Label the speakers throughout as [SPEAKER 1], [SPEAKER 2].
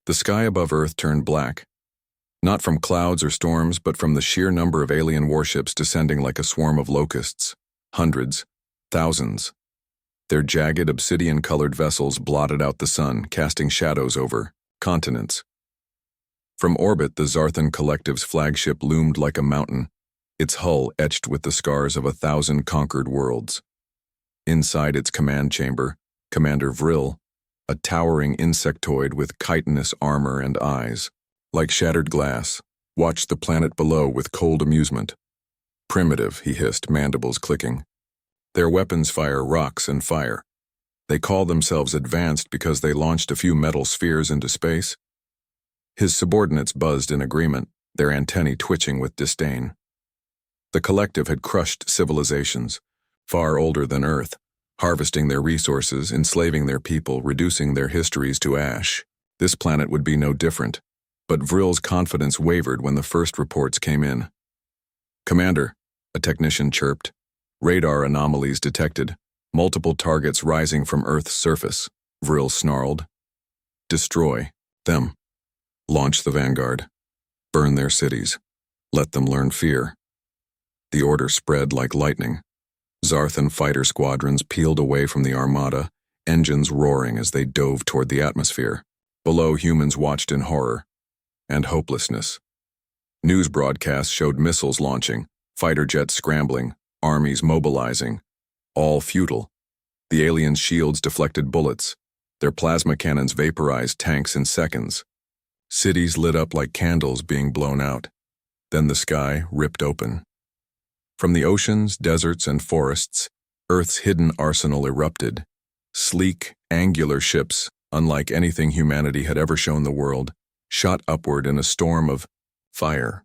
[SPEAKER 1] The sky above Earth turned black, not from clouds or storms, but from the sheer number of alien warships descending like a swarm of locusts. Hundreds, thousands. Their jagged, obsidian-colored vessels blotted out the sun, casting shadows over continents. From orbit, the Zarthan Collective's flagship loomed like a mountain, its hull etched with the scars of 1,000 conquered worlds. Inside its command chamber, Commander Vril, a towering insectoid with chitinous armor and eyes, like shattered glass, watched the planet below with cold amusement. Primitive, he hissed, mandibles clicking. Their weapons fire rocks and fire. They call themselves advanced because they launched a few metal spheres into space. His subordinates buzzed in agreement, their antennae twitching with disdain. The collective had crushed civilizations, far older than Earth, harvesting their resources, enslaving their people, reducing their histories to ash. This planet would be no different, but Vril's confidence wavered when the first reports came in. "Commander," a technician chirped. "Radar anomalies detected. Multiple targets rising from Earth's surface," Vril snarled. "Destroy them. Launch the Vanguard. Burn their cities. Let them learn fear." The order spread like lightning. Zarthan fighter squadrons peeled away from the armada, engines roaring as they dove toward the atmosphere. Below, humans watched in horror and hopelessness. News broadcasts showed missiles launching, fighter jets scrambling, armies mobilizing, all futile. The aliens' shields deflected bullets. Their plasma cannons vaporized tanks in seconds. Cities lit up like candles being blown out. Then the sky ripped open. From the oceans, deserts, and forests, Earth's hidden arsenal erupted. Sleek, angular ships, unlike anything humanity had ever shown the world, shot upward in a storm of fire.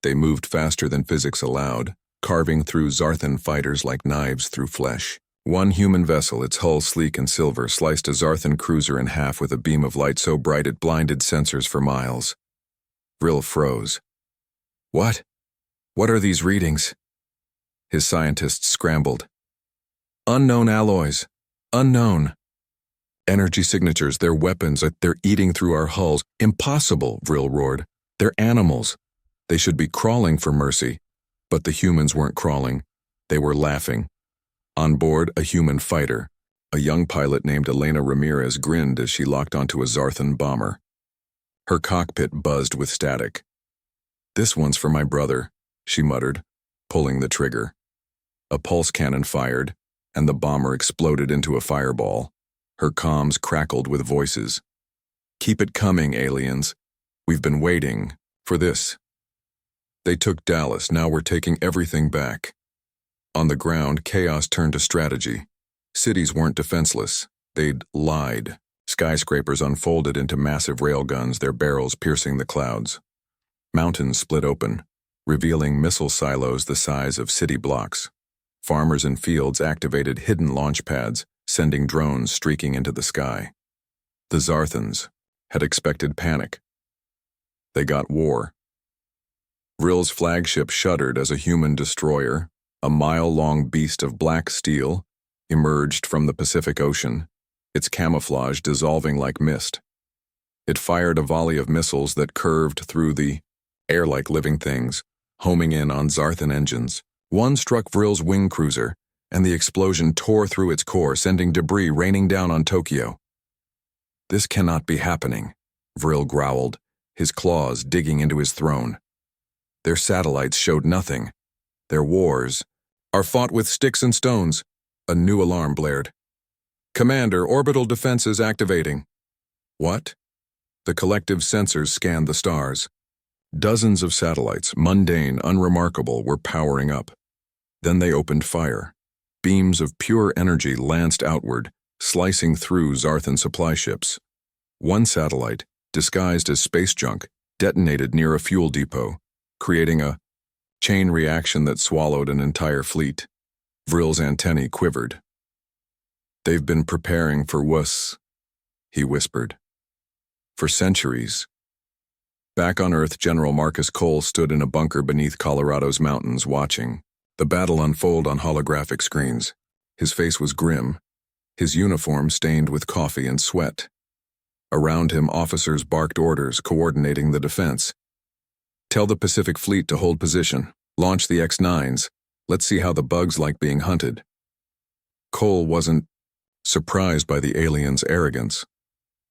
[SPEAKER 1] They moved faster than physics allowed, carving through Zarthan fighters like knives through flesh. One human vessel, its hull sleek and silver, sliced a Zarthan cruiser in half with a beam of light so bright it blinded sensors for miles. Vril froze. What? What are these readings?" His scientists scrambled. "Unknown alloys. Unknown. Energy signatures, they're weapons, they're eating through our hulls. Impossible," Vril roared. "They're animals. They should be crawling for mercy." But the humans weren't crawling. They were laughing. On board, a human fighter, a young pilot named Elena Ramirez, grinned as she locked onto a Zarthan bomber. Her cockpit buzzed with static. "This one's for my brother," she muttered, pulling the trigger. A pulse cannon fired, and the bomber exploded into a fireball. Her comms crackled with voices. "Keep it coming, aliens. We've been waiting for this." They took Dallas, now we're taking everything back. On the ground, chaos turned to strategy. Cities weren't defenseless. They'd lied. Skyscrapers unfolded into massive railguns, their barrels piercing the clouds. Mountains split open, revealing missile silos the size of city blocks. Farmers in fields activated hidden launch pads, sending drones streaking into the sky. The Zarthans had expected panic. They got war. Vril's flagship shuddered as a human destroyer, a mile-long beast of black steel, emerged from the Pacific Ocean, its camouflage dissolving like mist. It fired a volley of missiles that curved through the air like living things, homing in on Zarthan engines. One struck Vril's wing cruiser, and the explosion tore through its core, sending debris raining down on Tokyo. "This cannot be happening," Vril growled, his claws digging into his throne. Their satellites showed nothing. Their wars are fought with sticks and stones. A new alarm blared. "Commander, orbital defenses activating." What? The collective sensors scanned the stars. Dozens of satellites, mundane, unremarkable, were powering up. Then they opened fire. Beams of pure energy lanced outward, slicing through Zarthan supply ships. One satellite, disguised as space junk, detonated near a fuel depot, creating a chain reaction that swallowed an entire fleet. Vril's antennae quivered. "They've been preparing for wuss," he whispered. "For centuries." Back on Earth, General Marcus Cole stood in a bunker beneath Colorado's mountains, watching the battle unfold on holographic screens. His face was grim, his uniform stained with coffee and sweat. Around him, officers barked orders, coordinating the defense. Tell the Pacific Fleet to hold position. Launch the X-9s. Let's see how the bugs like being hunted. Cole wasn't surprised by the aliens' arrogance.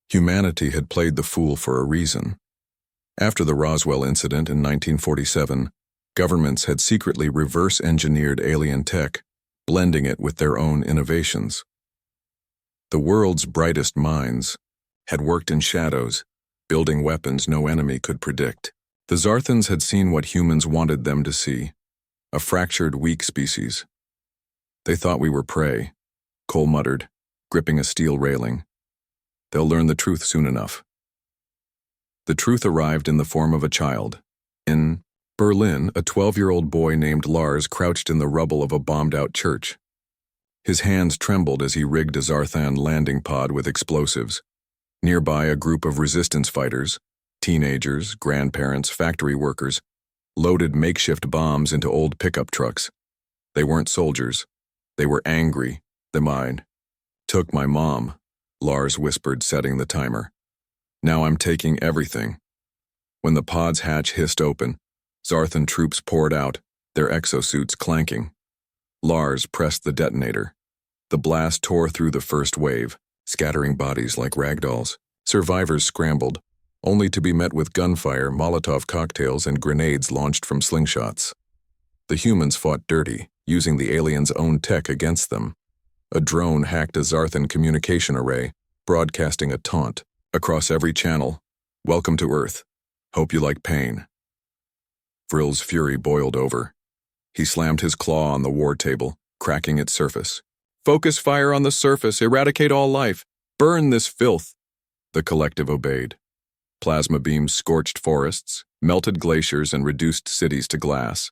[SPEAKER 1] Humanity had played the fool for a reason. After the Roswell incident in 1947, governments had secretly reverse-engineered alien tech, blending it with their own innovations. The world's brightest minds had worked in shadows, building weapons no enemy could predict. The Zarthans had seen what humans wanted them to see, a fractured, weak species. They thought we were prey, Cole muttered, gripping a steel railing. They'll learn the truth soon enough. The truth arrived in the form of a child. In Berlin, a 12-year-old boy named Lars crouched in the rubble of a bombed-out church. His hands trembled as he rigged a Zarthan landing pod with explosives. Nearby, a group of resistance fighters, teenagers, grandparents, factory workers, loaded makeshift bombs into old pickup trucks. They weren't soldiers. They were angry. The mine took my mom, Lars whispered, setting the timer. Now I'm taking everything. When the pod's hatch hissed open, Zarthan troops poured out, their exosuits clanking. Lars pressed the detonator. The blast tore through the first wave, scattering bodies like ragdolls. Survivors scrambled, only to be met with gunfire, Molotov cocktails, and grenades launched from slingshots. The humans fought dirty, using the aliens' own tech against them. A drone hacked a Zarthan communication array, broadcasting a taunt across every channel. Welcome to Earth. Hope you like pain. Vrill's fury boiled over. He slammed his claw on the war table, cracking its surface. Focus fire on the surface, eradicate all life, burn this filth. The collective obeyed. Plasma beams scorched forests, melted glaciers, and reduced cities to glass.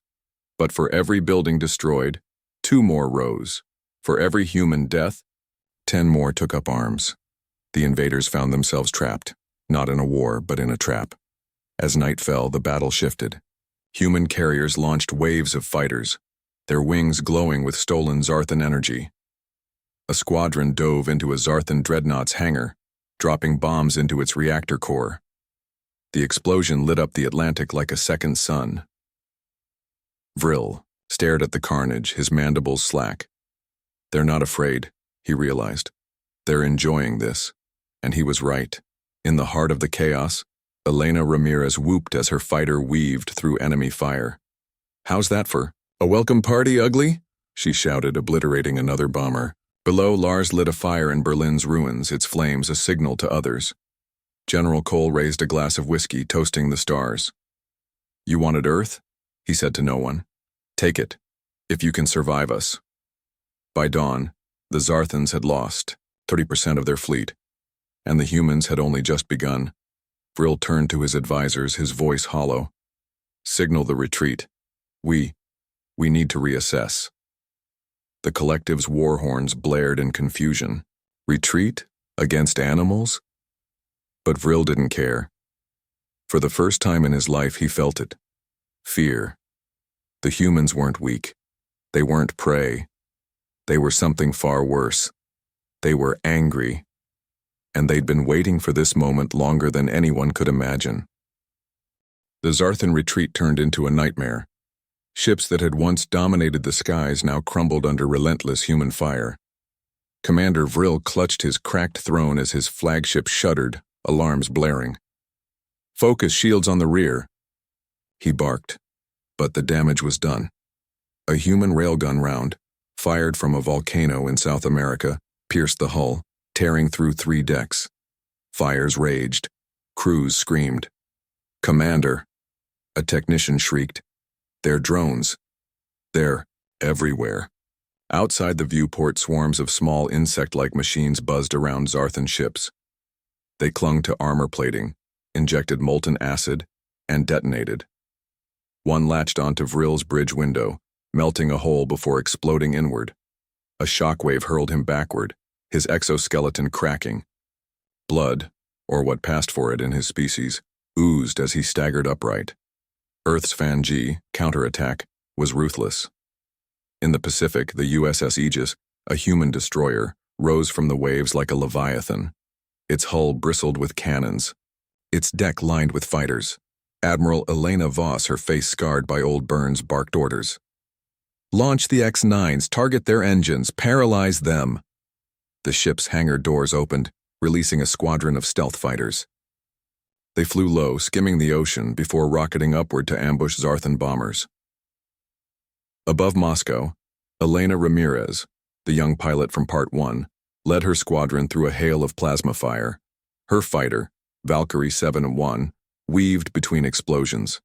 [SPEAKER 1] But for every building destroyed, 2 more rose. For every human death, 10 more took up arms. The invaders found themselves trapped, not in a war, but in a trap. As night fell, the battle shifted. Human carriers launched waves of fighters, their wings glowing with stolen Zarthan energy. A squadron dove into a Zarthan dreadnought's hangar, dropping bombs into its reactor core. The explosion lit up the Atlantic like a second sun. Vrill stared at the carnage, his mandibles slack. They're not afraid, he realized. They're enjoying this. And he was right. In the heart of the chaos, Elena Ramirez whooped as her fighter weaved through enemy fire. How's that for a welcome party, ugly? She shouted, obliterating another bomber. Below, Lars lit a fire in Berlin's ruins, its flames a signal to others. General Cole raised a glass of whiskey, toasting the stars. You wanted Earth? He said to no one. Take it, if you can survive us. By dawn, the Zarthans had lost 30% of their fleet, and the humans had only just begun. Vrill turned to his advisors, his voice hollow. Signal the retreat. We need to reassess. The collective's war horns blared in confusion. Retreat? Against animals? But Vrill didn't care. For the first time in his life, he felt it. Fear. The humans weren't weak. They weren't prey. They were something far worse. They were angry. And they'd been waiting for this moment longer than anyone could imagine. The Zarthan retreat turned into a nightmare. Ships that had once dominated the skies now crumbled under relentless human fire. Commander Vrill clutched his cracked throne as his flagship shuddered, alarms blaring. Focus shields on the rear. He barked, but the damage was done. A human railgun round, fired from a volcano in South America, pierced the hull, tearing through 3 decks. Fires raged. Crews screamed. Commander! A technician shrieked. They're drones. They're everywhere. Outside the viewport, swarms of small insect-like machines buzzed around Zarthan ships. They clung to armor plating, injected molten acid, and detonated. One latched onto Vrill's bridge window, melting a hole before exploding inward. A shockwave hurled him backward, his exoskeleton cracking. Blood, or what passed for it in his species, oozed as he staggered upright. Earth's Fan G, counterattack, was ruthless. In the Pacific, the USS Aegis, a human destroyer, rose from the waves like a leviathan. Its hull bristled with cannons, its deck lined with fighters. Admiral Elena Voss, her face scarred by old burns, barked orders. "Launch the X-9s, target their engines, paralyze them." The ship's hangar doors opened, releasing a squadron of stealth fighters. They flew low, skimming the ocean before rocketing upward to ambush Zarthan bombers. Above Moscow, Elena Ramirez, the young pilot from Part 1, led her squadron through a hail of plasma fire. Her fighter, Valkyrie 7-1, weaved between explosions.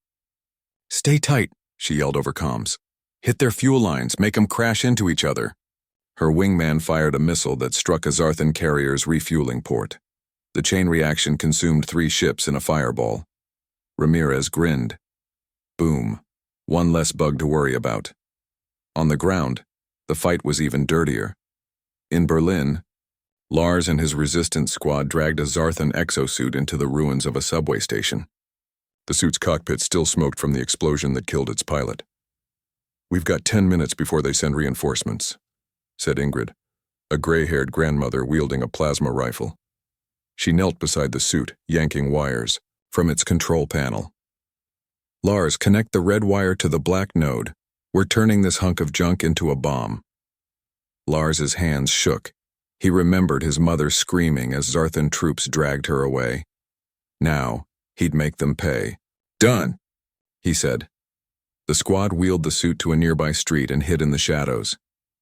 [SPEAKER 1] "Stay tight," she yelled over comms. "Hit their fuel lines, make them crash into each other." Her wingman fired a missile that struck a Zarthan carrier's refueling port. The chain reaction consumed 3 ships in a fireball. Ramirez grinned. Boom. One less bug to worry about. On the ground, the fight was even dirtier. In Berlin, Lars and his resistance squad dragged a Zarthan exosuit into the ruins of a subway station. The suit's cockpit still smoked from the explosion that killed its pilot. "We've got 10 minutes before they send reinforcements," said Ingrid, a gray-haired grandmother wielding a plasma rifle. She knelt beside the suit, yanking wires from its control panel. "Lars, connect the red wire to the black node. We're turning this hunk of junk into a bomb." Lars's hands shook. He remembered his mother screaming as Zarthan troops dragged her away. Now, he'd make them pay. "Done," he said. The squad wheeled the suit to a nearby street and hid in the shadows.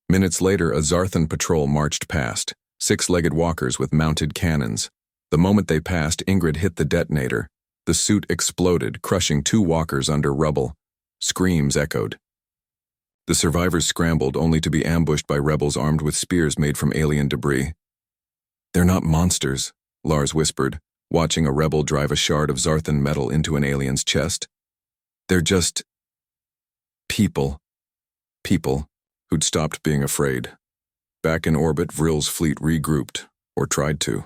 [SPEAKER 1] Minutes later, a Zarthan patrol marched past, 6-legged walkers with mounted cannons. The moment they passed, Ingrid hit the detonator. The suit exploded, crushing 2 walkers under rubble. Screams echoed. The survivors scrambled, only to be ambushed by rebels armed with spears made from alien debris. "They're not monsters," Lars whispered, watching a rebel drive a shard of Zarthan metal into an alien's chest. "They're just people. People who'd stopped being afraid." Back in orbit, Vril's fleet regrouped, or tried to.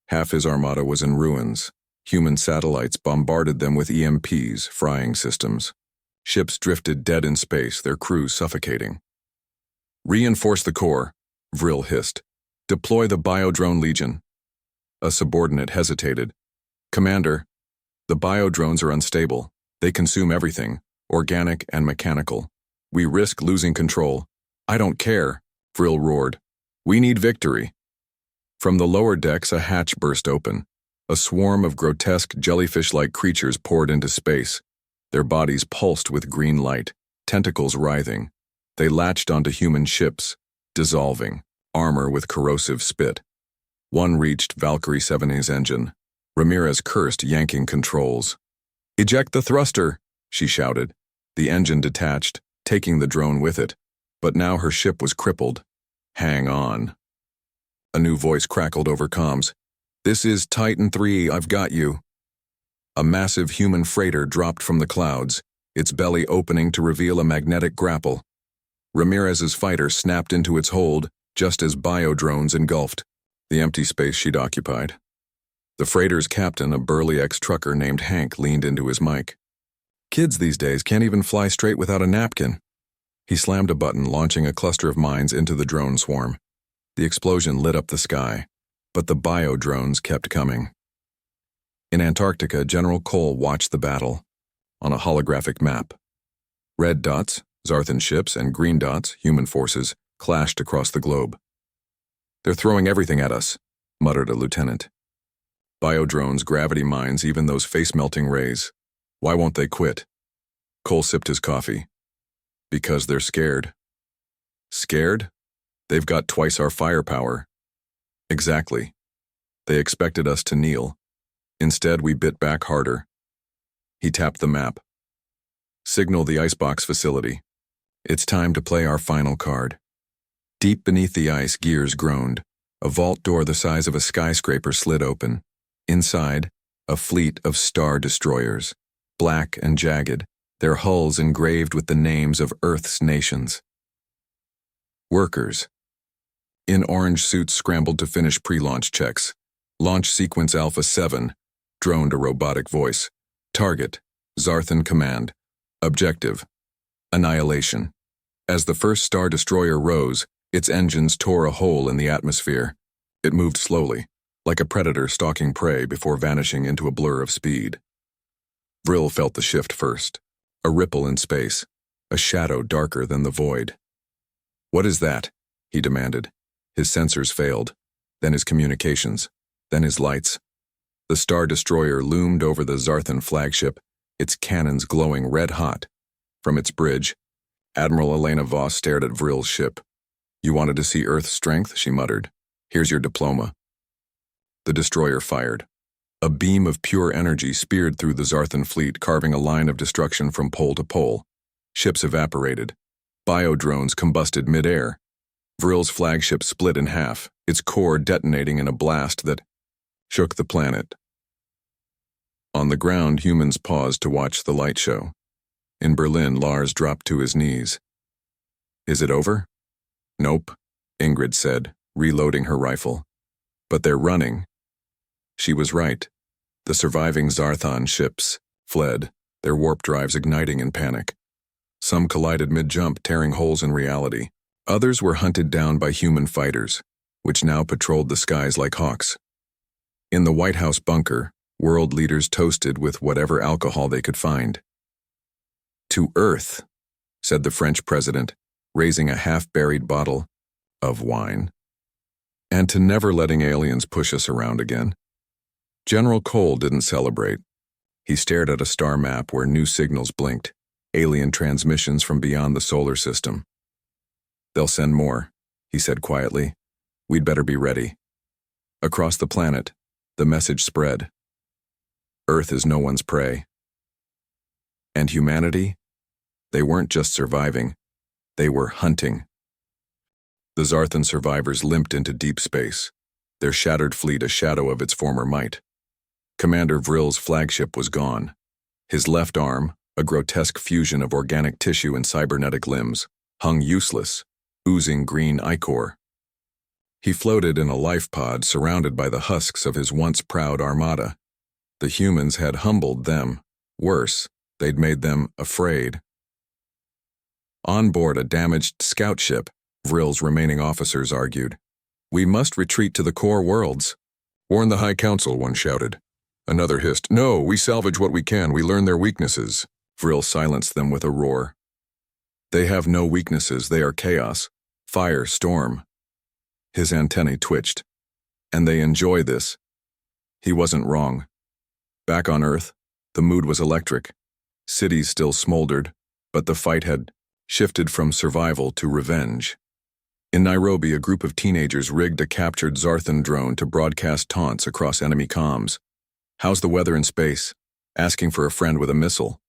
[SPEAKER 1] Half his armada was in ruins. Human satellites bombarded them with EMPs, frying systems. Ships drifted dead in space, their crews suffocating. "Reinforce the core," Vril hissed. "Deploy the Biodrone Legion." A subordinate hesitated. "Commander, the biodrones are unstable. They consume everything, organic and mechanical. We risk losing control." "I don't care," Vril roared. "We need victory." From the lower decks, a hatch burst open. A swarm of grotesque, jellyfish-like creatures poured into space. Their bodies pulsed with green light, tentacles writhing. They latched onto human ships, dissolving, armor with corrosive spit. One reached Valkyrie 7's engine. Ramirez cursed, yanking controls. "Eject the thruster," she shouted. The engine detached, taking the drone with it. But now her ship was crippled. "Hang on." A new voice crackled over comms. "This is Titan 3, I've got you." A massive human freighter dropped from the clouds, its belly opening to reveal a magnetic grapple. Ramirez's fighter snapped into its hold just as biodrones engulfed the empty space she'd occupied. The freighter's captain, a burly ex-trucker named Hank, leaned into his mic. "Kids these days can't even fly straight without a napkin." He slammed a button, launching a cluster of mines into the drone swarm. The explosion lit up the sky, but the biodrones kept coming. In Antarctica, General Cole watched the battle on a holographic map. Red dots, Zarthan ships, and green dots, human forces, clashed across the globe. "They're throwing everything at us," muttered a lieutenant. "Biodrones, gravity mines, even those face-melting rays. Why won't they quit?" Cole sipped his coffee. "Because they're scared." "Scared? They've got twice our firepower." "Exactly. They expected us to kneel. Instead, we bit back harder." He tapped the map. "Signal the icebox facility. It's time to play our final card." Deep beneath the ice, gears groaned. A vault door the size of a skyscraper slid open. Inside, a fleet of star destroyers, black and jagged, their hulls engraved with the names of Earth's nations. Workers in orange suits scrambled to finish pre-launch checks. "Launch sequence Alpha 7, droned a robotic voice. "Target, Zarthan Command. Objective, annihilation." As the first star destroyer rose, its engines tore a hole in the atmosphere. It moved slowly, like a predator stalking prey before vanishing into a blur of speed. Vril felt the shift first, a ripple in space, a shadow darker than the void. "What is that?" he demanded. His sensors failed, then his communications, then his lights. The Star Destroyer loomed over the Zarthan flagship, its cannons glowing red-hot. From its bridge, Admiral Elena Voss stared at Vril's ship. "You wanted to see Earth's strength?" she muttered. "Here's your diploma." The destroyer fired. A beam of pure energy speared through the Zarthan fleet, carving a line of destruction from pole to pole. Ships evaporated. Biodrones combusted mid-air. Vril's flagship split in half, its core detonating in a blast that shook the planet. On the ground, humans paused to watch the light show. In Berlin, Lars dropped to his knees. "Is it over?" "Nope," Ingrid said, reloading her rifle. "But they're running." She was right. The surviving Zarthan ships fled, their warp drives igniting in panic. Some collided mid-jump, tearing holes in reality. Others were hunted down by human fighters, which now patrolled the skies like hawks. In the White House bunker, world leaders toasted with whatever alcohol they could find. "To Earth," said the French president, raising a half-buried bottle of wine. "And to never letting aliens push us around again." General Cole didn't celebrate. He stared at a star map where new signals blinked, alien transmissions from beyond the solar system. "They'll send more," he said quietly. "We'd better be ready." Across the planet, the message spread. Earth is no one's prey. And humanity? They weren't just surviving, they were hunting. The Zarthan survivors limped into deep space, their shattered fleet a shadow of its former might. Commander Vril's flagship was gone. His left arm, a grotesque fusion of organic tissue and cybernetic limbs, hung useless, oozing green ichor. He floated in a life pod surrounded by the husks of his once proud armada. The humans had humbled them. Worse, they'd made them afraid. On board a damaged scout ship, Vril's remaining officers argued. "We must retreat to the core worlds." "Warn the High Council," one shouted. Another hissed, "No, we salvage what we can, we learn their weaknesses." Vril silenced them with a roar. "They have no weaknesses, they are chaos. Fire, storm." His antennae twitched. "And they enjoy this." He wasn't wrong. Back on Earth, the mood was electric. Cities still smoldered, but the fight had shifted from survival to revenge. In Nairobi, a group of teenagers rigged a captured Zarthan drone to broadcast taunts across enemy comms. "How's the weather in space?" asking for a friend with a missile.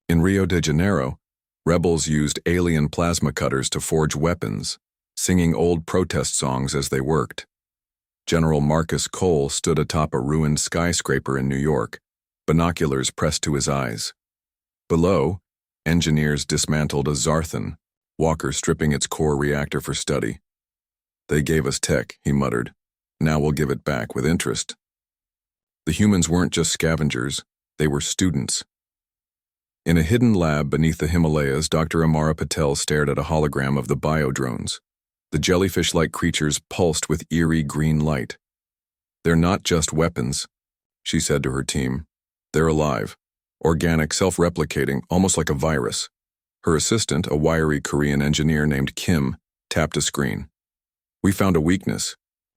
[SPEAKER 1] In Rio de Janeiro, rebels used alien plasma cutters to forge weapons, singing old protest songs as they worked. General Marcus Cole stood atop a ruined skyscraper in New York, binoculars pressed to his eyes. Below, engineers dismantled a Zarthan, Walker stripping its core reactor for study. "They gave us tech," he muttered. "Now we'll give it back with interest." The humans weren't just scavengers, they were students. In a hidden lab beneath the Himalayas, Dr. Amara Patel stared at a hologram of the biodrones. The jellyfish-like creatures pulsed with eerie green light. "They're not just weapons," she said to her team. "They're alive, organic, self-replicating, almost like a virus." Her assistant, a wiry Korean engineer named Kim, tapped a screen. "We found a weakness.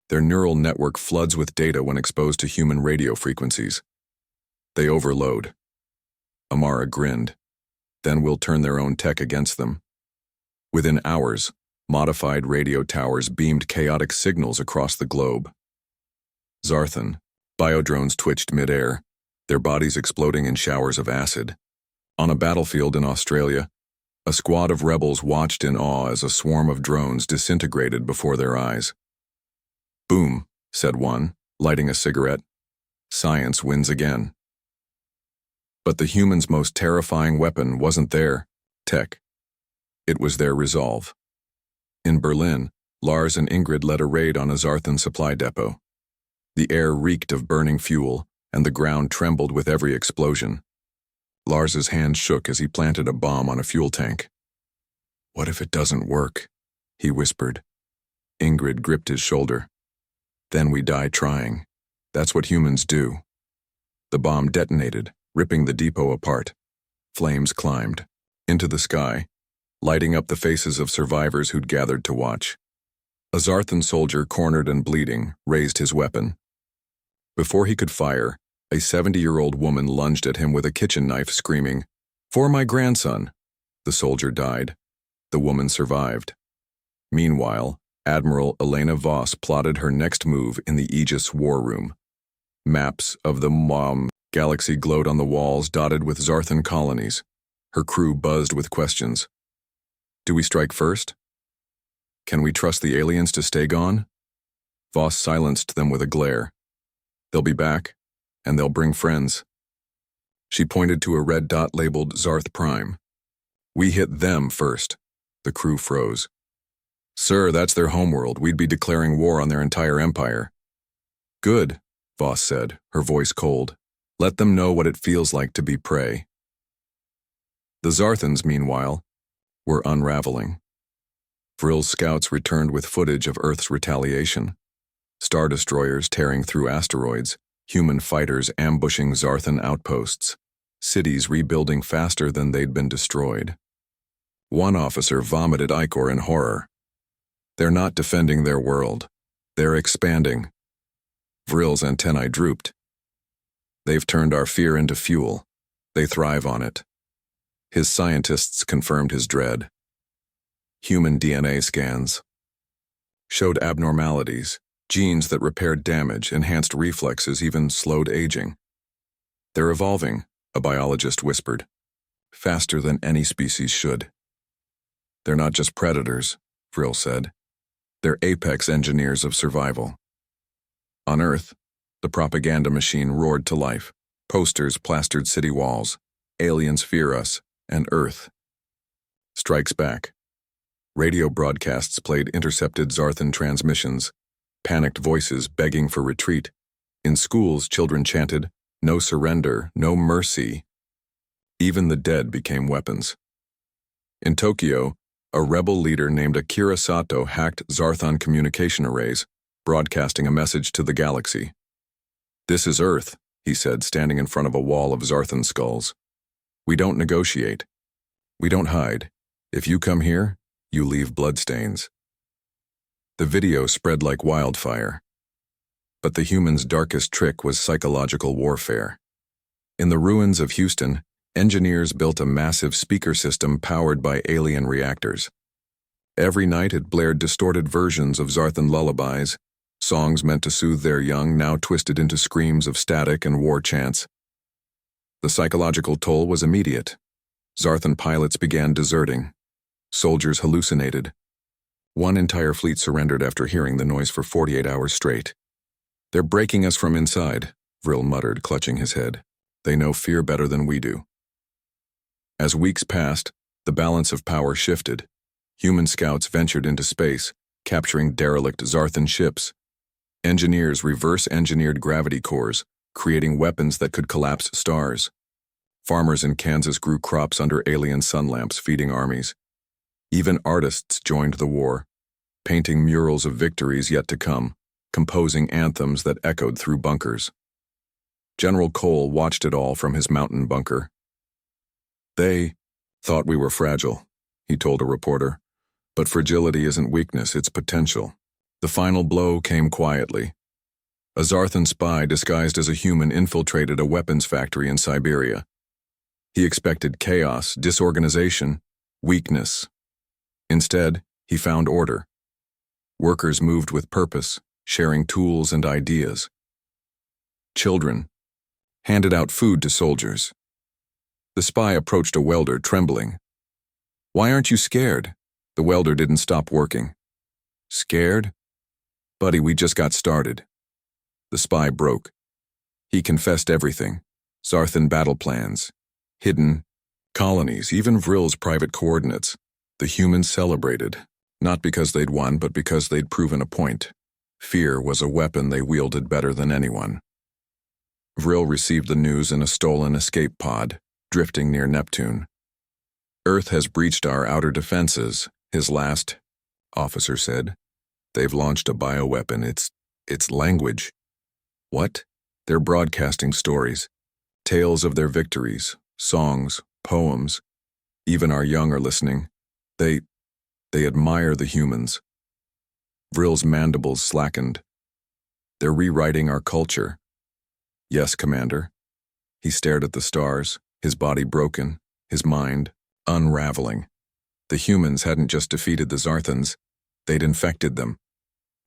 [SPEAKER 1] Their neural network floods with data when exposed to human radio frequencies. They overload." Amara grinned. "Then we'll turn their own tech against them." Within hours, modified radio towers beamed chaotic signals across the globe. Zarthan, biodrones twitched mid-air, their bodies exploding in showers of acid. On a battlefield in Australia, a squad of rebels watched in awe as a swarm of drones disintegrated before their eyes. "Boom," said one, lighting a cigarette. "Science wins again." But the humans' most terrifying weapon wasn't their tech. It was their resolve. In Berlin, Lars and Ingrid led a raid on a Zarthan supply depot. The air reeked of burning fuel, and the ground trembled with every explosion. Lars's hand shook as he planted a bomb on a fuel tank. "What if it doesn't work?" he whispered. Ingrid gripped his shoulder. Then we die trying. That's what humans do. The bomb detonated, ripping the depot apart. Flames climbed into the sky, lighting up the faces of survivors who'd gathered to watch. A Zarthan soldier, cornered and bleeding, raised his weapon. Before he could fire, a 70-year-old woman lunged at him with a kitchen knife, screaming, "For my grandson!" The soldier died. The woman survived. Meanwhile, Admiral Elena Voss plotted her next move in the Aegis war room. Maps of the galaxy glowed on the walls, dotted with Zarthan colonies. Her crew buzzed with questions. Do we strike first? Can we trust the aliens to stay gone? Voss silenced them with a glare. They'll be back, and they'll bring friends. She pointed to a red dot labeled Zarth Prime. We hit them first. The crew froze. Sir, that's their homeworld. We'd be declaring war on their entire empire. Good, Voss said, her voice cold. Let them know what it feels like to be prey. The Zarthans, meanwhile, were unraveling. Vrill's scouts returned with footage of Earth's retaliation. Star destroyers tearing through asteroids, human fighters ambushing Zarthan outposts, cities rebuilding faster than they'd been destroyed. One officer vomited ichor in horror. They're not defending their world. They're expanding. Vrill's antennae drooped. They've turned our fear into fuel. They thrive on it. His scientists confirmed his dread. Human DNA scans showed abnormalities, genes that repaired damage, enhanced reflexes, even slowed aging. They're evolving, a biologist whispered, faster than any species should. They're not just predators, Vrill said. They're apex engineers of survival. On Earth, the propaganda machine roared to life. Posters plastered city walls. Aliens fear us, and Earth strikes back. Radio broadcasts played intercepted Zarthan transmissions, panicked voices begging for retreat. In schools, children chanted, "No surrender, no mercy." Even the dead became weapons. In Tokyo, a rebel leader named Akira Sato hacked Zarthan communication arrays, broadcasting a message to the galaxy. "This is Earth," he said, standing in front of a wall of Zarthan skulls. "We don't negotiate. We don't hide. If you come here, you leave bloodstains." The video spread like wildfire. But the humans' darkest trick was psychological warfare. In the ruins of Houston, engineers built a massive speaker system powered by alien reactors. Every night it blared distorted versions of Zarthan lullabies, songs meant to soothe their young, now twisted into screams of static and war chants. The psychological toll was immediate. Zarthan pilots began deserting. Soldiers hallucinated. One entire fleet surrendered after hearing the noise for 48 hours straight. "They're breaking us from inside," Vrill muttered, clutching his head. "They know fear better than we do." As weeks passed, the balance of power shifted. Human scouts ventured into space, capturing derelict Zarthan ships. Engineers reverse-engineered gravity cores, creating weapons that could collapse stars. Farmers in Kansas grew crops under alien sun lamps, feeding armies. Even artists joined the war, painting murals of victories yet to come, composing anthems that echoed through bunkers. General Cole watched it all from his mountain bunker. "They thought we were fragile," he told a reporter. "But fragility isn't weakness, it's potential." The final blow came quietly. A Zarthan spy disguised as a human infiltrated a weapons factory in Siberia. He expected chaos, disorganization, weakness. Instead, he found order. Workers moved with purpose, sharing tools and ideas. Children handed out food to soldiers. The spy approached a welder, trembling. "Why aren't you scared?" The welder didn't stop working. "Scared? Buddy, we just got started." The spy broke. He confessed everything. Zarthan battle plans, hidden colonies, even Vrill's private coordinates. The humans celebrated, not because they'd won, but because they'd proven a point. Fear was a weapon they wielded better than anyone. Vrill received the news in a stolen escape pod, drifting near Neptune. "Earth has breached our outer defenses," his last officer said. "They've launched a bioweapon. It's language. What? They're broadcasting stories. Tales of their victories, songs, poems. Even our young are listening. They admire the humans. Vrill's mandibles slackened. They're rewriting our culture. Yes, Commander. He stared at the stars, his body broken, his mind unraveling. The humans hadn't just defeated the Zarthans, they'd infected them.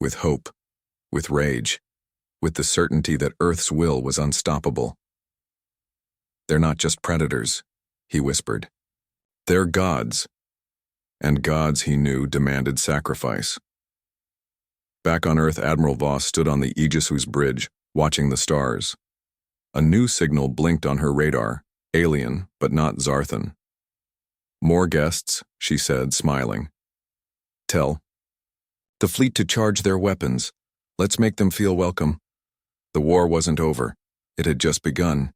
[SPEAKER 1] With hope, with rage, with the certainty that Earth's will was unstoppable. They're not just predators, he whispered. They're gods. And gods, he knew, demanded sacrifice. Back on Earth, Admiral Voss stood on the Aegis's bridge, watching the stars. A new signal blinked on her radar, alien, but not Zarthan. More guests, she said, smiling. Tell the fleet to charge their weapons. Let's make them feel welcome. The war wasn't over. It had just begun.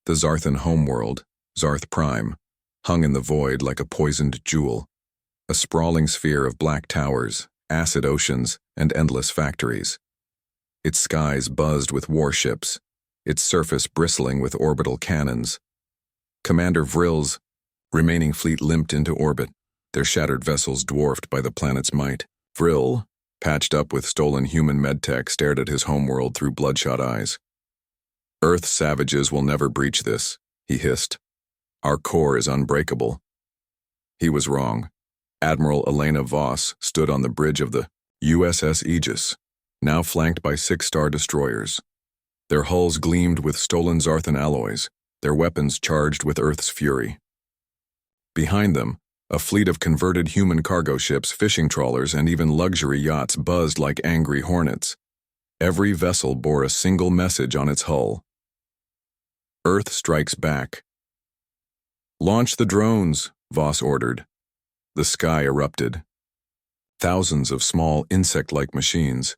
[SPEAKER 1] The Zarthan homeworld, Zarth Prime, hung in the void like a poisoned jewel. A sprawling sphere of black towers, acid oceans, and endless factories. Its skies buzzed with warships, its surface bristling with orbital cannons. Commander Vrill's remaining fleet limped into orbit, their shattered vessels dwarfed by the planet's might. Vrill, patched up with stolen human medtech, stared at his homeworld through bloodshot eyes. Earth savages will never breach this, he hissed. Our core is unbreakable. He was wrong. Admiral Elena Voss stood on the bridge of the USS Aegis, now flanked by 6 star destroyers. Their hulls gleamed with stolen Zarthan alloys, their weapons charged with Earth's fury. Behind them, a fleet of converted human cargo ships, fishing trawlers, and even luxury yachts buzzed like angry hornets. Every vessel bore a single message on its hull. Earth strikes back. Launch the drones, Voss ordered. The sky erupted. Thousands of small insect-like machines,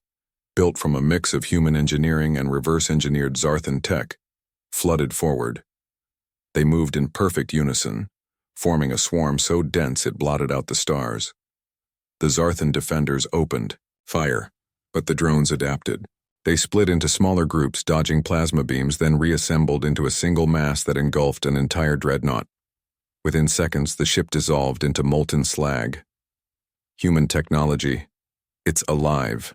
[SPEAKER 1] built from a mix of human engineering and reverse-engineered Zarthan tech, flooded forward. They moved in perfect unison, forming a swarm so dense it blotted out the stars. The Zarthan defenders opened fire, but the drones adapted. They split into smaller groups, dodging plasma beams, then reassembled into a single mass that engulfed an entire dreadnought. Within seconds, the ship dissolved into molten slag. Human technology, it's alive,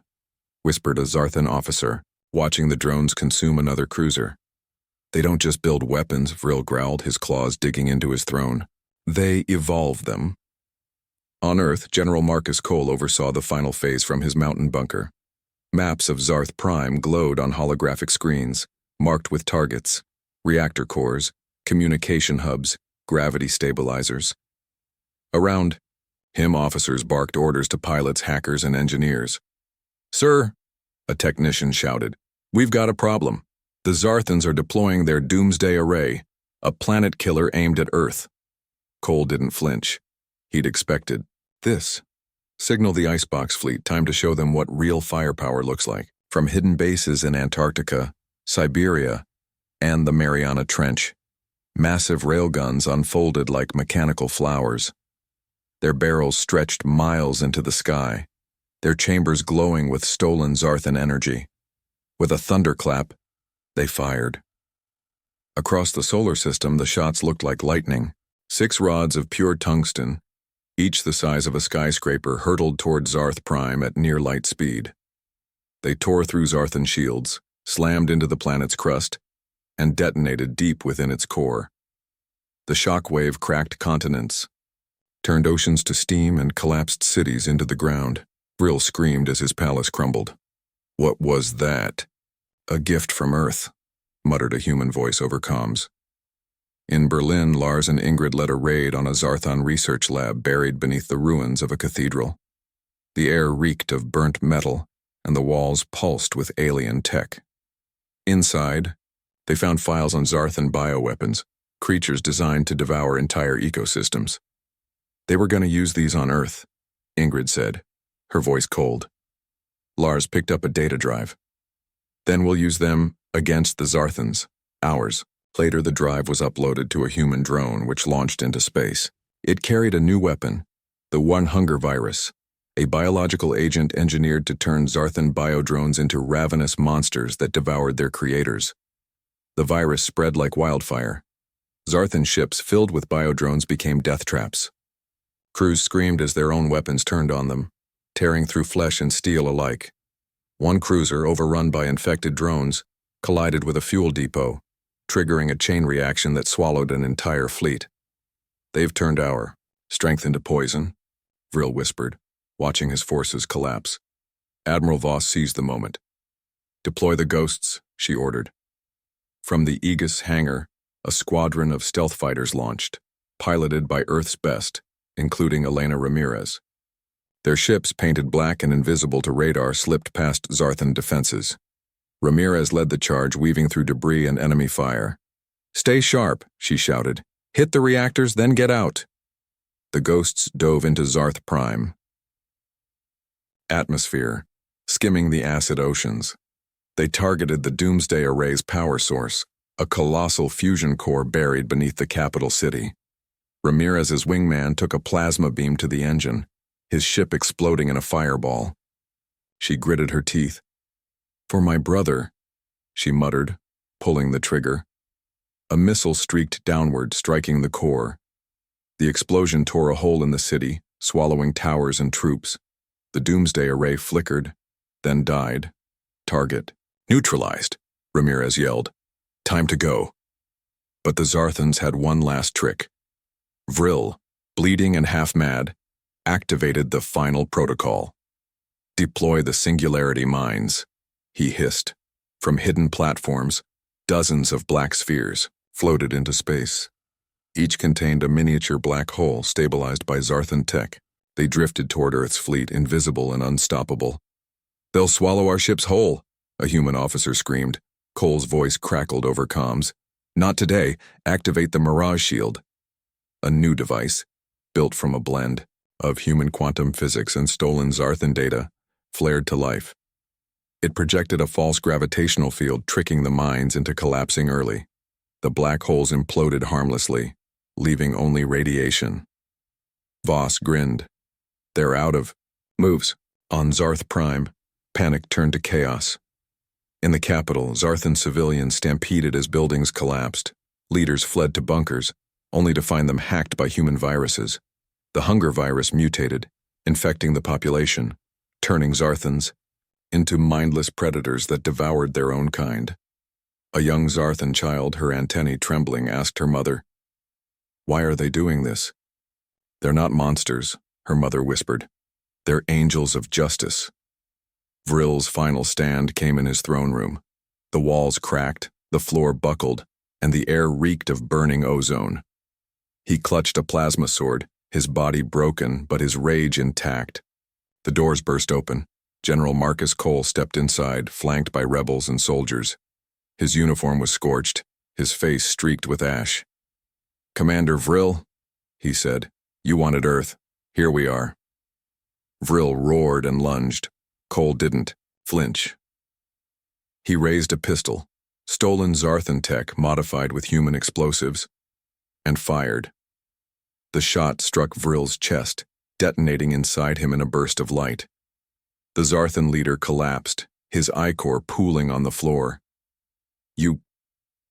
[SPEAKER 1] whispered a Zarthan officer, watching the drones consume another cruiser. They don't just build weapons, Vrill growled, his claws digging into his throne. They evolve them. On Earth, General Marcus Cole oversaw the final phase from his mountain bunker. Maps of Zarth Prime glowed on holographic screens, marked with targets, reactor cores, communication hubs, gravity stabilizers. Around him, officers barked orders to pilots, hackers, and engineers. Sir, a technician shouted, we've got a problem. The Zarthans are deploying their doomsday array, a planet killer aimed at Earth. Cole didn't flinch. He'd expected this. Signal the icebox fleet, time to show them what real firepower looks like. From hidden bases in Antarctica, Siberia, and the Mariana Trench, massive railguns unfolded like mechanical flowers. Their barrels stretched miles into the sky, their chambers glowing with stolen Zarthan energy. With a thunderclap, they fired. Across the solar system, the shots looked like lightning. 6 rods of pure tungsten, each the size of a skyscraper, hurtled toward Zarth Prime at near light speed. They tore through Zarthan shields, slammed into the planet's crust, and detonated deep within its core. The shock wave cracked continents, turned oceans to steam, and collapsed cities into the ground. Vrill screamed as his palace crumbled. What was that? A gift from Earth, muttered a human voice over comms. In Berlin, Lars and Ingrid led a raid on a Zarthan research lab buried beneath the ruins of a cathedral. The air reeked of burnt metal, and the walls pulsed with alien tech. Inside, they found files on Zarthan bioweapons, creatures designed to devour entire ecosystems. They were going to use these on Earth, Ingrid said, her voice cold. Lars picked up a data drive. Then we'll use them against the Zarthans, ours. Later, the drive was uploaded to a human drone which launched into space. It carried a new weapon, the One Hunger virus, a biological agent engineered to turn Zarthan biodrones into ravenous monsters that devoured their creators. The virus spread like wildfire. Zarthan ships filled with biodrones became death traps. Crews screamed as their own weapons turned on them, tearing through flesh and steel alike. One cruiser, overrun by infected drones, collided with a fuel depot, triggering a chain reaction that swallowed an entire fleet. "They've turned our strength into poison," Vril whispered, watching his forces collapse. Admiral Voss seized the moment. "Deploy the ghosts," she ordered. From the Aegis hangar, a squadron of stealth fighters launched, piloted by Earth's best, including Elena Ramirez. Their ships, painted black and invisible to radar, slipped past Zarthan defenses. Ramirez led the charge, weaving through debris and enemy fire. "Stay sharp," she shouted. "Hit the reactors, then get out." The ghosts dove into Zarth Prime. Atmosphere, skimming the acid oceans. They targeted the Doomsday Array's power source, a colossal fusion core buried beneath the capital city. Ramirez's wingman took a plasma beam to the engine, his ship exploding in a fireball. She gritted her teeth. "For my brother," she muttered, pulling the trigger. A missile streaked downward, striking the core. The explosion tore a hole in the city, swallowing towers and troops. The Doomsday Array flickered, then died. "Target neutralized," Ramirez yelled. "Time to go." But the Zarthans had one last trick. Vril, bleeding and half-mad, activated the final protocol. "Deploy the singularity mines," he hissed. From hidden platforms, dozens of black spheres floated into space. Each contained a miniature black hole stabilized by Zarthan tech. They drifted toward Earth's fleet, invisible and unstoppable. "They'll swallow our ships whole," a human officer screamed. Cole's voice crackled over comms. "Not today. Activate the Mirage Shield." A new device, built from a blend of human quantum physics and stolen Zarthan data, flared to life. It projected a false gravitational field, tricking the mines into collapsing early. The black holes imploded harmlessly, leaving only radiation. Voss grinned. "They're out of moves." On Zarth Prime, panic turned to chaos. In the capital, Zarthan civilians stampeded as buildings collapsed. Leaders fled to bunkers, only to find them hacked by human viruses. The hunger virus mutated, infecting the population, turning Zarthans into mindless predators that devoured their own kind. A young Zarthan child, her antennae trembling, asked her mother, "Why are they doing this?" "They're not monsters," her mother whispered. "They're angels of justice." Vril's final stand came in his throne room. The walls cracked, the floor buckled, and the air reeked of burning ozone. He clutched a plasma sword, his body broken but his rage intact. The doors burst open. General Marcus Cole stepped inside, flanked by rebels and soldiers. His uniform was scorched, his face streaked with ash. "Commander Vril," he said, "you wanted Earth. Here we are." Vril roared and lunged. Cole didn't flinch. He raised a pistol, stolen Zarthan tech modified with human explosives, and fired. The shot struck Vril's chest, detonating inside him in a burst of light. The Zarthan leader collapsed, his ichor pooling on the floor.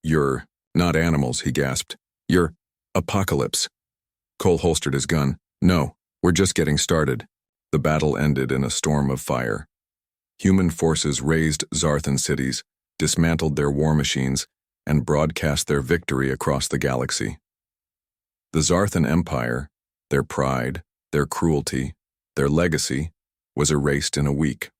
[SPEAKER 1] You're not animals," he gasped. "You're apocalypse." Cole holstered his gun. "No, we're just getting started." The battle ended in a storm of fire. Human forces razed Zarthan cities, dismantled their war machines, and broadcast their victory across the galaxy. The Zarthan Empire, their pride, their cruelty, their legacy, was erased in a week.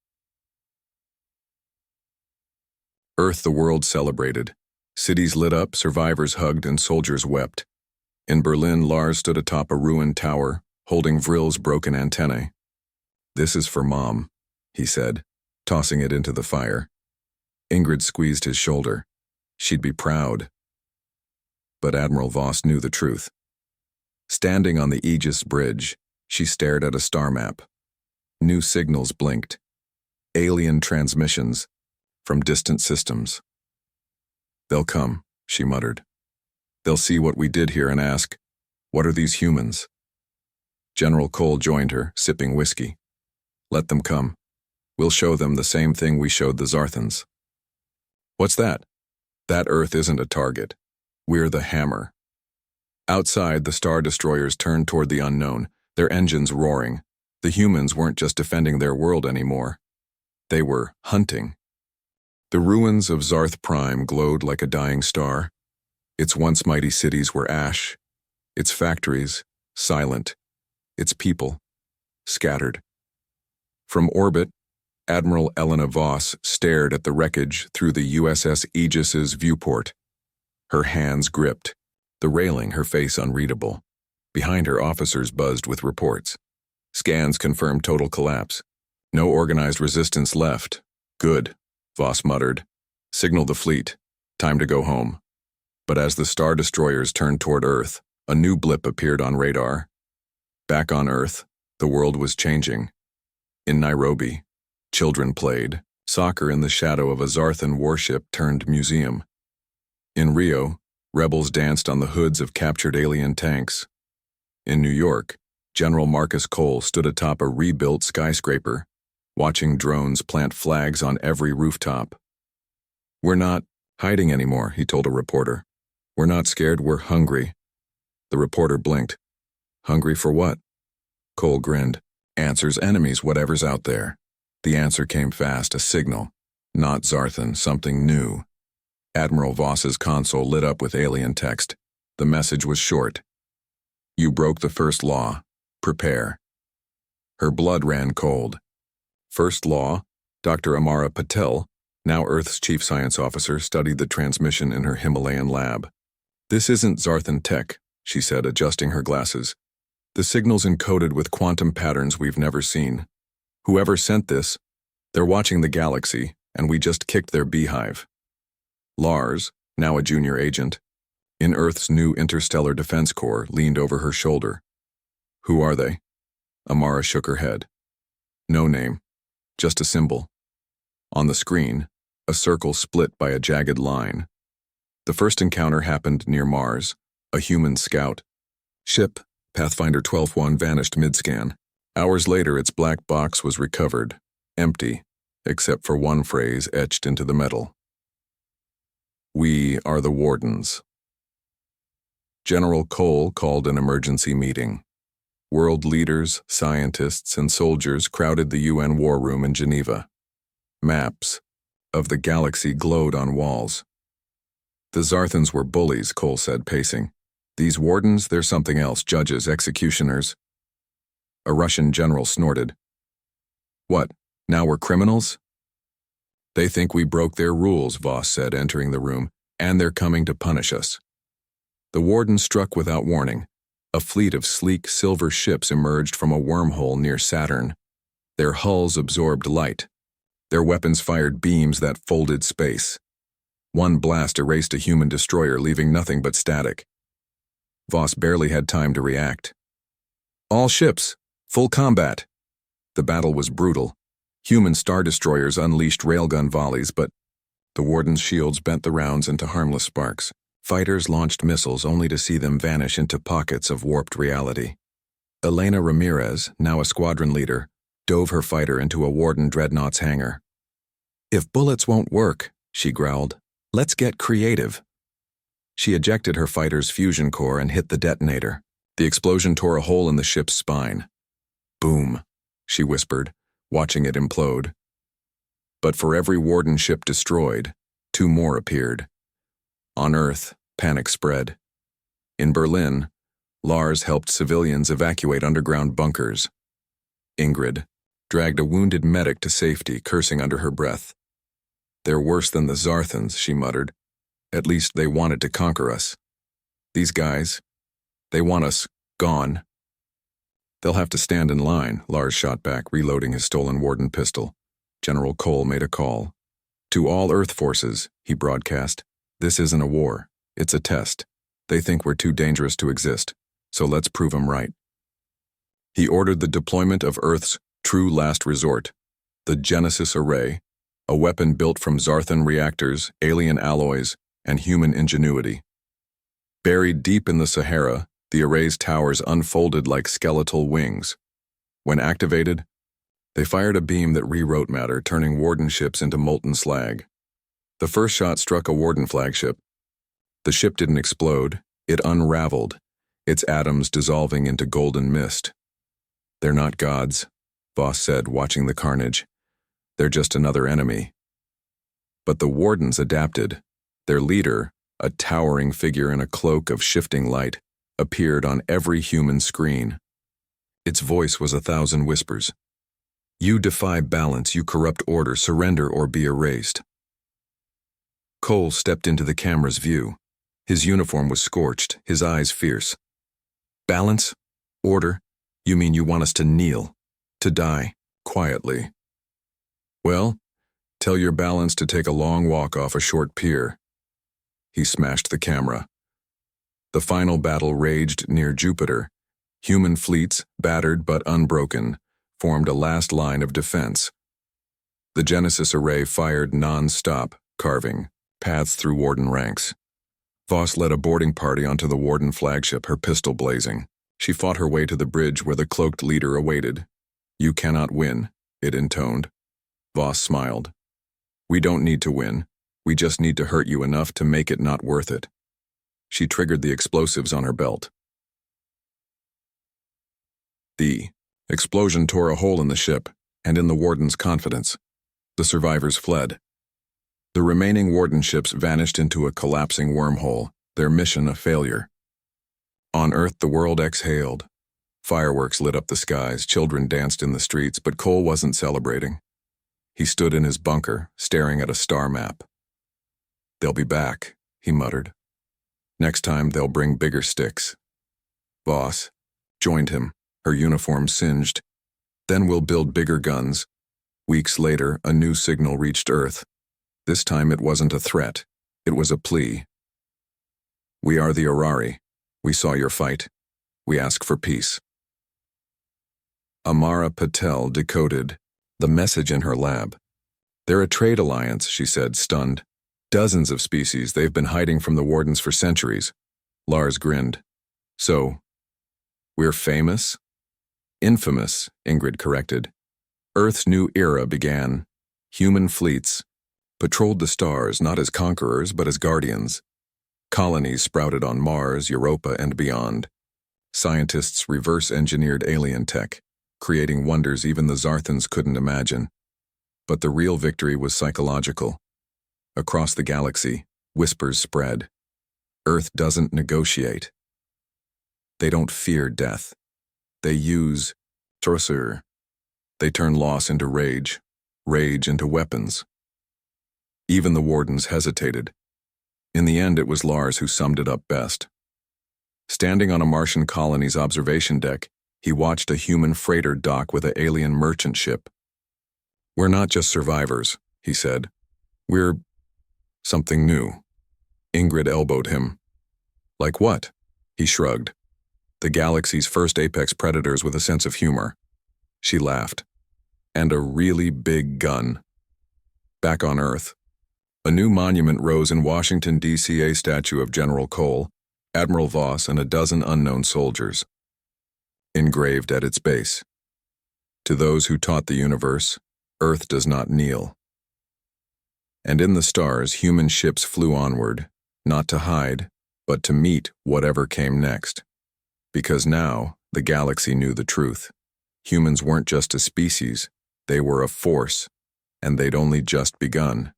[SPEAKER 1] Earth, the world celebrated. Cities lit up, survivors hugged, and soldiers wept. In Berlin, Lars stood atop a ruined tower, holding Vril's broken antennae. "This is for Mom," he said, tossing it into the fire. Ingrid squeezed his shoulder. She'd be proud. But Admiral Voss knew the truth. Standing on the Aegis bridge, she stared at a star map. New signals blinked. Alien transmissions from distant systems. "They'll come," she muttered. "They'll see what we did here and ask, what are these humans?" General Cole joined her, sipping whiskey. Let them come. We'll show them the same thing we showed the Zarthans. What's that? That Earth isn't a target. We're the hammer. Outside, the Star Destroyers turned toward the unknown, their engines roaring. The humans weren't just defending their world anymore. They were hunting. The ruins of Zarth Prime glowed like a dying star. Its once mighty cities were ash, its factories silent, its people scattered. From orbit, Admiral Elena Voss stared at the wreckage through the USS Aegis's viewport. Her hands gripped, the railing her face unreadable. Behind her, officers buzzed with reports. Scans confirmed total collapse. No organized resistance left. Good, Voss muttered. Signal the fleet. Time to go home. But as the Star Destroyers turned toward Earth, a new blip appeared on radar. Back on Earth, the world was changing. In Nairobi, children played soccer in the shadow of a Zarthan warship turned museum. In Rio, rebels danced on the hoods of captured alien tanks. In New York, General Marcus Cole stood atop a rebuilt skyscraper, watching drones plant flags on every rooftop. "We're not hiding anymore," he told a reporter. "We're not scared, we're hungry." The reporter blinked. "Hungry for what?" Cole grinned. "Answers enemies, whatever's out there." The answer came fast, a signal. Not Zarthan, something new. Admiral Voss's console lit up with alien text. The message was short. "You broke the first law. Prepare." Her blood ran cold. First law? Dr. Amara Patel, now Earth's chief science officer, studied the transmission in her Himalayan lab. "This isn't Zarthan tech," she said, adjusting her glasses. "The signal's encoded with quantum patterns we've never seen. Whoever sent this, they're watching the galaxy, and we just kicked their beehive." Lars, now a junior agent, in Earth's new Interstellar Defense Corps, leaned over her shoulder. "Who are they?" Amara shook her head. "No name. Just a symbol." On the screen, a circle split by a jagged line. The first encounter happened near Mars, a human scout. Ship, Pathfinder 12-1, vanished mid-scan. Hours later, its black box was recovered, empty, except for one phrase etched into the metal. "We are the Wardens." General Cole called an emergency meeting. World leaders, scientists, and soldiers crowded the UN war room in Geneva. Maps of the galaxy glowed on walls. "The Zarthans were bullies," Cole said, pacing. "These Wardens, they're something else, judges, executioners." A Russian general snorted. "What, now we're criminals?" "They think we broke their rules," Voss said, entering the room, "and they're coming to punish us." The Wardens struck without warning. A fleet of sleek silver ships emerged from a wormhole near Saturn. Their hulls absorbed light. Their weapons fired beams that folded space. One blast erased a human destroyer, leaving nothing but static. Voss barely had time to react. "All ships, full combat." The battle was brutal. Human star destroyers unleashed railgun volleys, but the Warden's shields bent the rounds into harmless sparks. Fighters launched missiles only to see them vanish into pockets of warped reality. Elena Ramirez, now a squadron leader, dove her fighter into a Warden dreadnought's hangar. "If bullets won't work," she growled, "let's get creative." She ejected her fighter's fusion core and hit the detonator. The explosion tore a hole in the ship's spine. "Boom," she whispered, watching it implode. But for every Warden ship destroyed, 2 more appeared. On Earth, panic spread. In Berlin, Lars helped civilians evacuate underground bunkers. Ingrid dragged a wounded medic to safety, cursing under her breath. "They're worse than the Zarthans," she muttered. "At least they wanted to conquer us. These guys, they want us gone." "They'll have to stand in line," Lars shot back, reloading his stolen Warden pistol. General Cole made a call. "To all Earth forces," he broadcast. "This isn't a war. It's a test. They think we're too dangerous to exist, so let's prove them right." He ordered the deployment of Earth's true last resort, the Genesis Array, a weapon built from Zarthan reactors, alien alloys, and human ingenuity. Buried deep in the Sahara, the array's towers unfolded like skeletal wings. When activated, They fired a beam that rewrote matter, turning Warden ships into molten slag. The first shot struck a Warden flagship. The ship didn't explode, it unraveled, its atoms dissolving into golden mist. "They're not gods," Voss said, watching the carnage. "They're just another enemy." But the Wardens adapted. Their leader, a towering figure in a cloak of shifting light, appeared on every human screen. Its voice was 1,000 whispers. "You defy balance, you corrupt order, surrender or be erased." Cole stepped into the camera's view. His uniform was scorched, his eyes fierce. "Balance? Order? You mean you want us to kneel? To die? Quietly? Well, tell your balance to take a long walk off a short pier." He smashed the camera. The final battle raged near Jupiter. Human fleets, battered but unbroken, formed a last line of defense. The Genesis array fired non-stop, carving paths through Warden ranks. Voss led a boarding party onto the Warden flagship, her pistol blazing. She fought her way to the bridge where the cloaked leader awaited. "You cannot win," it intoned. Voss smiled. "We don't need to win. We just need to hurt you enough to make it not worth it." She triggered the explosives on her belt. The explosion tore a hole in the ship, and in the Warden's confidence. The survivors fled. The remaining Warden ships vanished into a collapsing wormhole, their mission a failure. On Earth, the world exhaled. Fireworks lit up the skies, children danced in the streets, but Cole wasn't celebrating. He stood in his bunker, staring at a star map. "They'll be back," he muttered. "Next time they'll bring bigger sticks." Voss joined him, her uniform singed. "Then we'll build bigger guns." Weeks later, a new signal reached Earth. This time it wasn't a threat, it was a plea. "We are the Orari. We saw your fight. We ask for peace." Amara Patel decoded the message in her lab. "They're a trade alliance," she said, stunned. "Dozens of species, they've been hiding from the Wardens for centuries." Lars grinned. "So, we're famous?" "Infamous," Ingrid corrected. "Earth's new era began. Human fleets patrolled the stars not as conquerors but as guardians. Colonies sprouted on Mars, Europa, and beyond. Scientists reverse-engineered alien tech, creating wonders even the Zarthans couldn't imagine. But the real victory was psychological. Across the galaxy, whispers spread. Earth doesn't negotiate. They don't fear death. They use Trosur. They turn loss into rage, rage into weapons. Even the Wardens hesitated. In the end, it was Lars who summed it up best. Standing on a Martian colony's observation deck, he watched a human freighter dock with an alien merchant ship. "We're not just survivors," he said. "We're something new." Ingrid elbowed him. "Like what?" He shrugged. "The galaxy's first apex predators with a sense of humor." She laughed. "And a really big gun." Back on Earth, a new monument rose in Washington, D.C., a statue of General Cole, Admiral Voss, and a dozen unknown soldiers. Engraved at its base, "To those who taught the universe, Earth does not kneel." And in the stars, human ships flew onward, not to hide, but to meet whatever came next. Because now, the galaxy knew the truth. Humans weren't just a species, they were a force, and they'd only just begun.